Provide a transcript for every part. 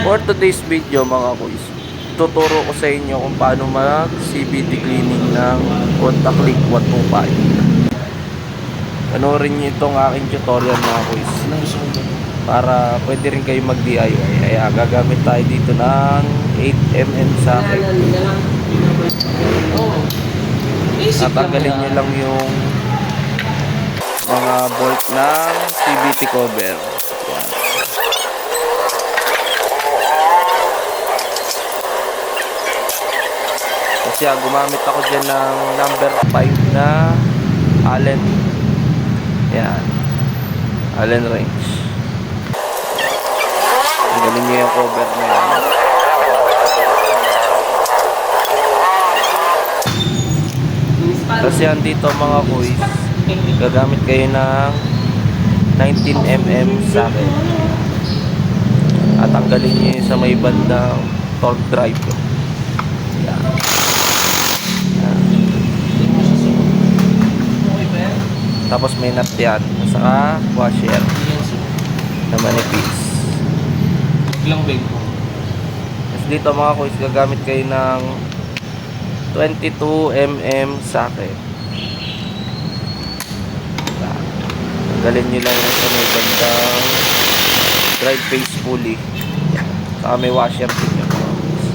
For today's video mga kuys, tuturo ko sa inyo kung paano mag CVT cleaning ng contact link 125. Panoorin nyo itong aking tutorial mga kuys para pwede rin kayo mag DIY. Kaya gagamit tayo dito ng 8mm socket. Tatanggalin nyo lang yung mga bolt ng CVT cover. Yan. Kasi gumamit ako dyan ng number 5 na Allen. Yan. Allen wrench. Tanggalin nyo yung cover na yan. Tapos yan dito mga kuys, gagamit kayo ng 19mm socket. At tanggalin nyo yung sa may bandang torque drive. Yan. Tapos may nut yan, saka washer na manipis. Tapos dito mga kuys, gagamit kayo ng 22mm socket. Tanggalin nyo lang yung sa may bandang drive face pulley. Yan. Saka may washer din yun mga kuys.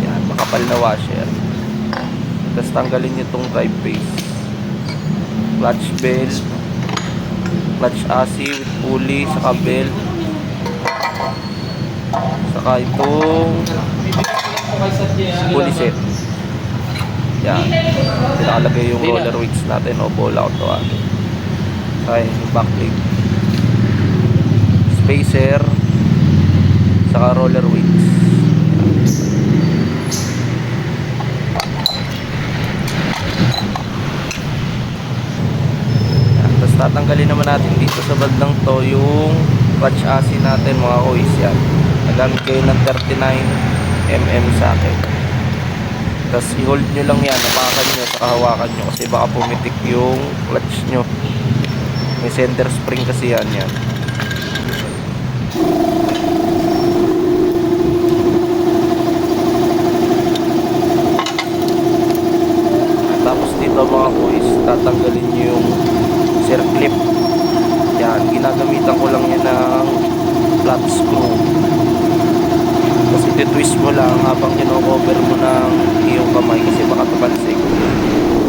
Yan, makapal na washer. Tapos tanggalin nyo itong drive face, clutch belt, clutch assy with pulley, saka belt, saka itong pulley set. Yan, pinakalagay yung roller weights natin o ball out to atin. Saka yung backplate, spacer, saka roller weights. Tatanggalin naman natin dito sa bandang to yung clutch assy natin mga kuys. Yan, nagamit kayo ng 39mm socket. Tapos i-hold nyo lang yan, napakan nyo saka hawakan nyo kasi baka pumitik yung clutch nyo. May center spring kasi yan. Tapos dito mga kuys, tatanggalin nyo yung circlip. Yan, ginagamitan ko lang yan ng flat screw. Kasi titwist mo lang habang kino-cover mo ng iyong kamay kasi baka tumalsik.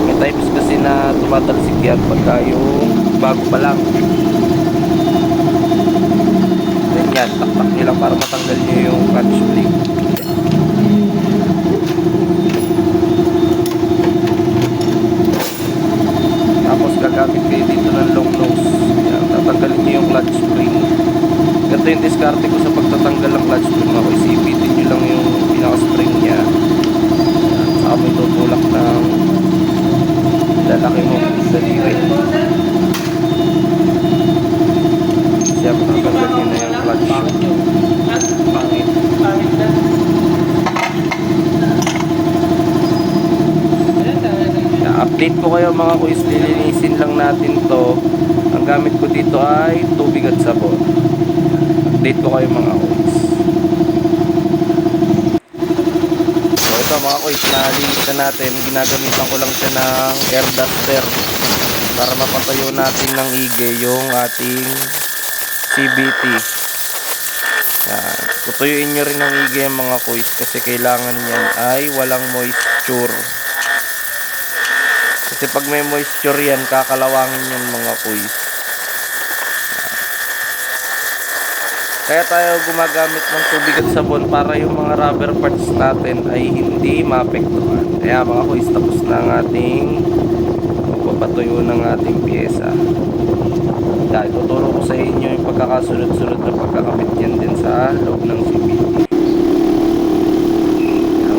May times kasi na tumatalsik yan pagka yung bago pa lang. Ganyan, taktak nyo lang para matanggal nyo yung clutch plate. Tapos gagamit kayo dito ng long nose. Yan, tatanggalin nyo yung clutch spring. Ganito yung diskarte ko sa pagtatanggal ng clutch spring. Ako isipitin nyo lang yung pinaka spring nya. Yan, saka may tutulak ng lalaki mo daliri. Siya tatanggal nyo na yung clutch. Update ko kayo mga kuys, lilinisin lang natin to. Ang gamit ko dito ay tubig at sabon. Update ko kayo mga kuys. So ito mga kuys, nalinis na natin. Ginagamitan ko lang siya ng air duster para mapatayo natin ng higay yung ating CVT. Yan. Tutuyuin nyo rin ng higay mga kuys kasi kailangan yan ay walang moisture. Kasi pag may moisture yan, kakalawangin yan mga kuys. Kaya tayo gumagamit ng tubig at sabon para yung mga rubber parts natin ay hindi maapektuhan. Kaya mga kuys, tapos na ang ating pagpapatuyo ng ating pyesa. Kaya ituturo ko sa inyo yung pagkakasunod-sunod na pagkakamit yan din sa loob ng CVT.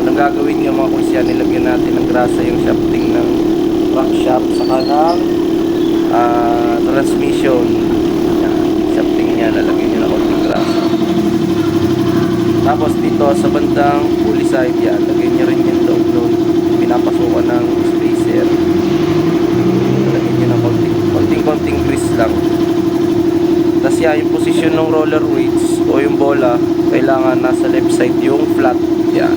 Ang gagawin nyo mga kuys yan, nilagyan natin ng grasa yung shafting ng crankshaft saka ng transmission. Yan, shafting niya, lalagyan nyo na konting grasa. Tapos dito sa bandang pulley side yan, lagyan nyo rin yung loob doon, pinapasukan ng spacer. Lagyan nyo na konting grease lang. Tapos yan, yung posisyon ng roller weights o yung bola, kailangan nasa left side yung flat. Yan.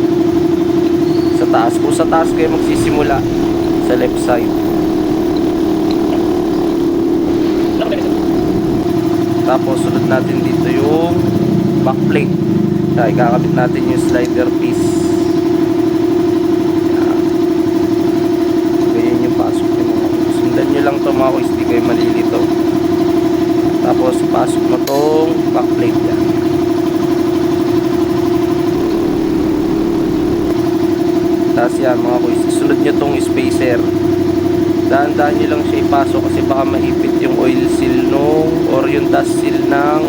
Sa taas. Kung sa taas kayo magsisimula, sa left side. Tapos sunod natin dito yung backplate. Kaya ikakabit natin yung slider piece. Yan. Ganyan yung pasok nyo mga kuys. Sundan nyo lang to mga kuys, di kayo malilito. Tapos pasok mo tong backplate yan. Tapos yan mga kuys, sunod nyo tong spacer. Dahan-dahan nyo lang siya ipasok kasi baka maipit yung oil seal or yung dust seal ng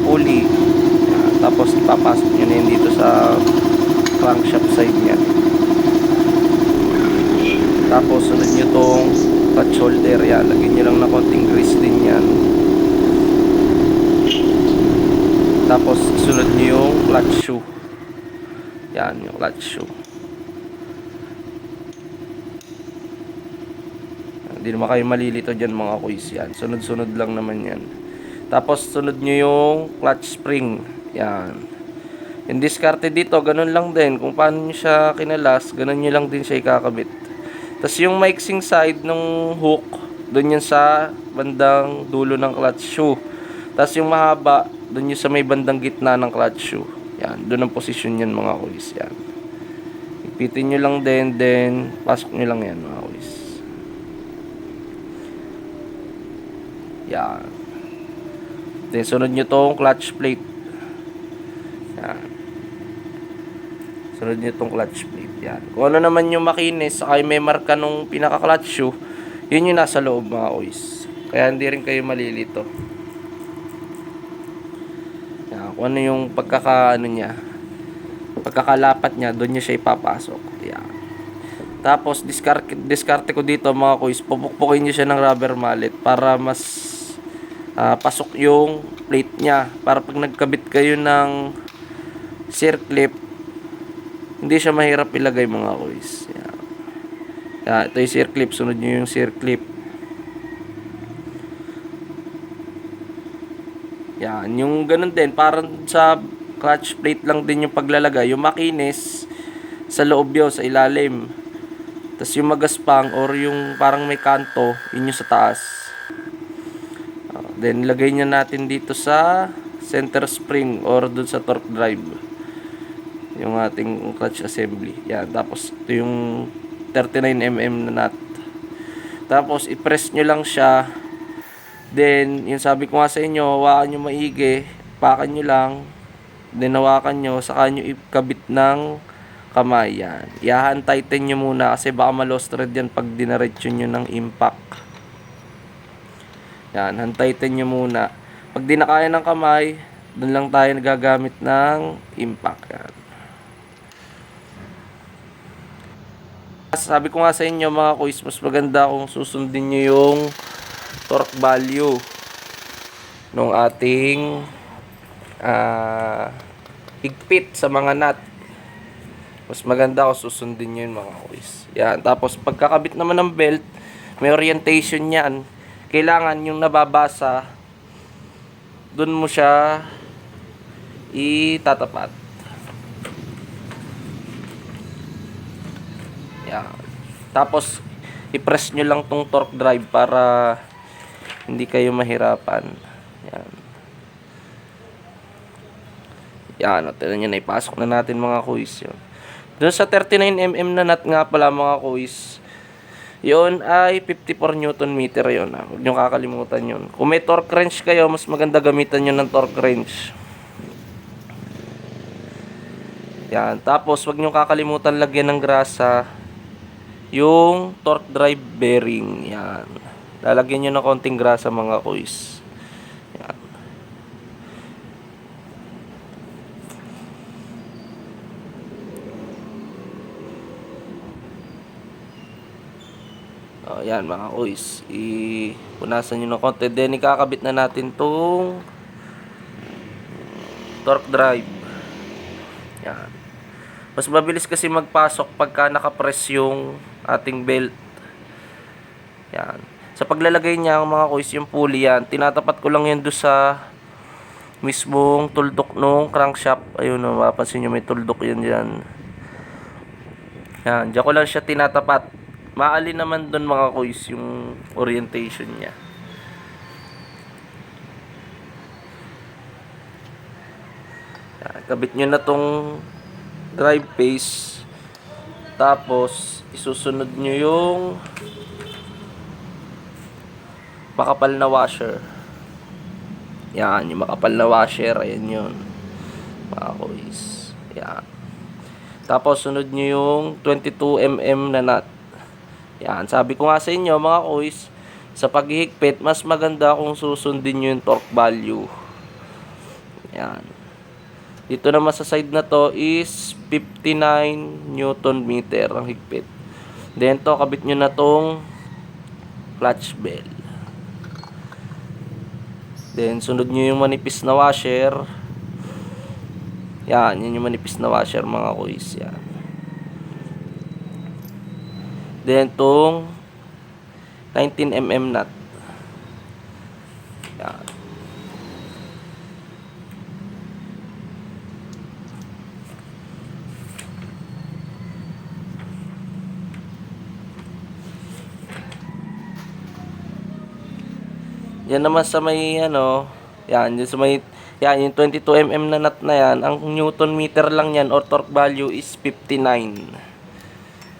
pulley. Yan. Tapos ipapasok nyo na yun dito sa crankshaft side nya. Tapos sunod nyo tong clutch holder. Yan. Lagyan nyo lang na konting grease din yan. Tapos sunod nyo yung clutch shoe. Yan yung clutch shoe. Hindi naman kayo malilito dyan mga kuys. Yan. Sunod-sunod lang naman yan. Tapos sunod nyo yung clutch spring. Yan. Yung diskarte dito, ganun lang din. Kung paano nyo siya kinalas, ganun nyo lang din siya ikakabit. Tapos yung mixing side ng hook, dun yun sa bandang dulo ng clutch shoe. Tapos yung mahaba, dun yun sa may bandang gitna ng clutch shoe. Yan. Dun ang posisyon yan mga kuys. Yan. Ipitin nyo lang din, then pasok nyo lang yan mga kuys. Yan. Then sunod nyo tong clutch plate. Yan. Sunod nyo tong clutch plate. Yan. Kung ano naman yung makinis, saka may marka nung pinaka-clutch shoe, yun yung nasa loob mga kuys. Kaya hindi rin kayo malilito. Yan. Kung ano yung pagkakalapat niya, doon nyo siya ipapasok. Yan. Tapos diskarte ko dito mga kuys, pupukpukin nyo siya ng rubber mallet para mas pasok yung plate nya, para pag nagkabit kayo ng circlip, hindi siya mahirap ilagay mga kuys. Yan. Yan, ito yung circlip, sunod nyo yung circlip. Yan, yung ganun din, parang sa clutch plate lang din yung paglalagay. Yung makinis sa loob yun, sa ilalim. Tapos yung magaspang or yung parang may kanto, yun yung sa taas. Then lagay niya natin dito sa center spring or dun sa torque drive yung ating clutch assembly. Yan. Tapos ito yung 39mm na nut. Tapos i-press nyo lang siya. Then yung sabi ko nga sa inyo, hawakan nyo maigi, pakan nyo lang. Then hawakan nyo, saka nyo ikabit ng kamay. Yan. Iahan tighten nyo muna kasi baka ma-lost thread yan pag dinaretso nyo ng impact. Yan, hand-tighten nyo muna. Pag di na kaya ng kamay, dun lang tayo nagagamit ng impact. Yan. Sabi ko nga sa inyo mga kuys, mas maganda kung susundin nyo yung torque value ng ating higpit sa mga nut. Mas maganda kung susundin nyo yun mga kuys. Yan. Tapos pagkakabit naman ng belt, may orientation yan. Kailangan yung nababasa, dun mo siya itatapat. Yan. Tapos i-press nyo lang tong torque drive para hindi kayo mahirapan. Yan. Yan. Tignan nyo na, ipasok na natin mga kuys yun. Doon sa 39mm na nut nga pala mga kuys, yun ay 54 Newton meter yun. Huwag nyo kakalimutan yun. Kung may torque wrench kayo, mas maganda gamitan nyo ng torque wrench. Yan. Tapos huwag nyo kakalimutan lagyan ng grasa yung torque drive bearing. Yan. Lalagyan nyo ng konting grasa mga kuys. Yan. Yan mga kuys, ipunasan nyo ng konti. Then ikakabit na natin tong torque drive. Yan. Mas mabilis kasi magpasok pagka nakapress yung ating belt. Yan. Sa paglalagay niya mga kuys, yung pulley yan, tinatapat ko lang yan doon sa mismong tuldok nung crankshaft. Ayun o, mapapansin nyo may tuldok yan dyan. Yan, dyan ko lang siya tinatapat. Maalin naman doon mga kuys yung orientation niya. Yan, kabit nyo na tong drive phase. Tapos isusunod nyo yung makapal na washer. Yan, yung makapal na washer, ayan yun mga kuys. Yan. Tapos sunod nyo yung 22mm na nut. Yan, sabi ko nga sa inyo mga kuys, sa paghihigpit mas maganda kung susundin nyo yung torque value. Yan. Dito naman sa side na to is 59 Newton meter ang higpit. Then to, kabit nyo na tong clutch bell. Then sunod nyo yung manipis na washer. Yan, yun yung manipis na washer mga kuys. Yan. Then tong 19mm nut. Yan. Yan naman sa may ano, yan, yung sa may, yan, yung 22mm na nut na yan, ang Newton meter lang yan or torque value is 59.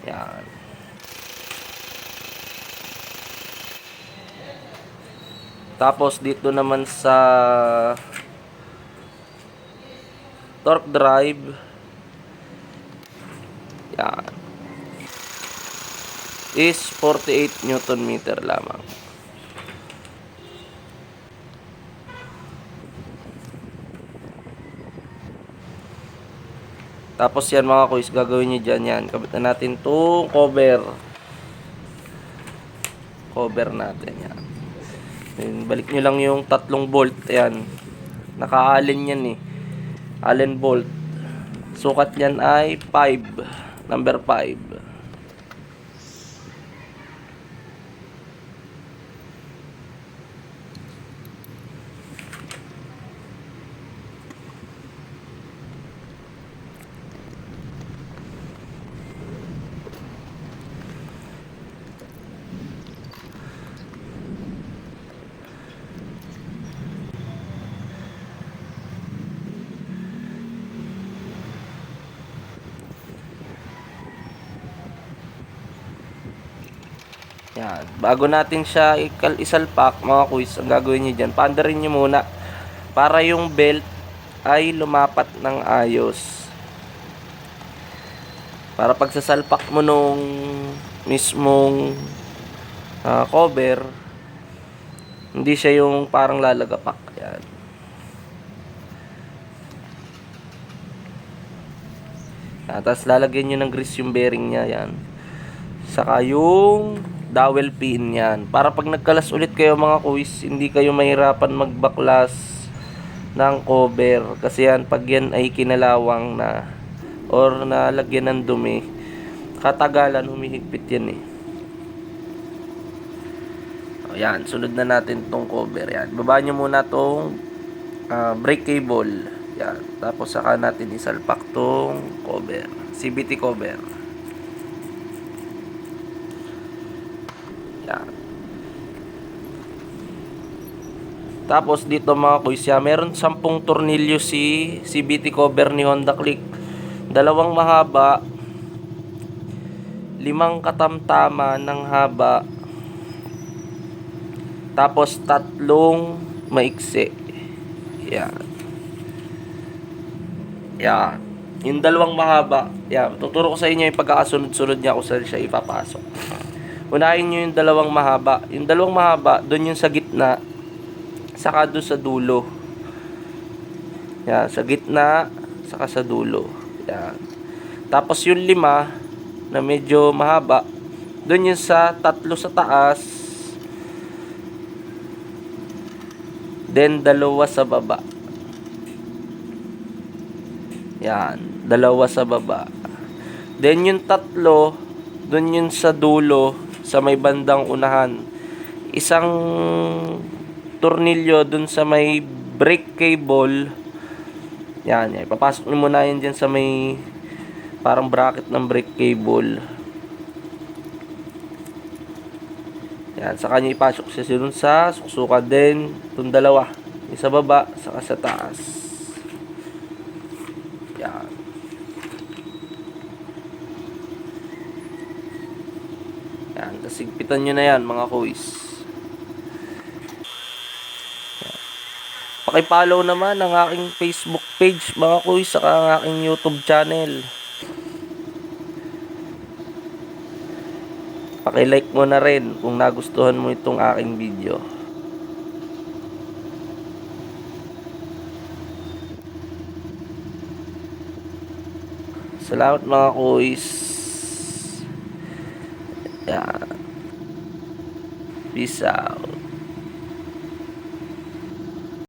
Yan. Tapos dito naman sa torque drive, yan, is 48 Newton meter lamang. Tapos yan mga kuys, gagawin nyo dyan yan. Kabit na natin itong cover. Cover natin yan. Then, balik nyo lang yung tatlong bolt. Yan. Naka-allen yan eh. Allen bolt. Sukat yan ay 5. Number 5. Yan. Bago natin siya isalpak, mga kuys, ang gagawin nyo dyan, paandarin nyo muna para yung belt ay lumapat ng ayos. Para pag sasalpak mo nung mismong cover, hindi siya yung parang lalagapak. Yan. Tapos lalagyan nyo ng grease yung bearing nya. Yan. Saka yung dowel pin yan. Para pag nagkalas ulit kayo mga kuys, hindi kayo mahirapan magbaklas ng cover. Kasi yan, pag yan ay kinalawang na or nalagyan ng dumi, katagalan humihigpit yan eh. O yan, sunod na natin tong cover. Yan. Baba nyo muna tong brake cable. Yan. Tapos saka natin isalpak tong cover. CVT cover. Yan. Tapos dito mga kuys, meron 10 tornilyo si CVT cover ni Honda Click. 2 mahaba, 5 katamtama ng haba, tapos 3 maiksi. Yan. Yan. Yung 2 mahaba, yan, tuturo ko sa inyo yung pagkakasunod-sunod niya kung saan siya ipapasok. Unahin nyo yung 2 mahaba. Yung 2 mahaba, doon yung sa gitna, saka doon sa dulo. Yan, sa gitna, saka sa dulo. Yan. Tapos yung 5 na medyo mahaba, doon yung sa 3 sa taas, then 2 sa baba. Yan, 2 sa baba. Then yung 3, doon yun sa dulo, sa may bandang unahan. isang tornilyo dun sa may brake cable. Yan, ipapasok nyo muna yan dyan sa may parang bracket ng brake cable. Yan, saka nyo ipasok siya dun sa suksukan din. Itong dalawa, yung sa baba, saka sa taas. Yan. Yan, tapos higpitan nyo na yan mga kuys. Paki-follow naman ang aking Facebook page mga kuys, saka ang aking YouTube channel. Paki-like mo na rin kung nagustuhan mo itong aking video. Salamat mga kuys. Yan. Peace out.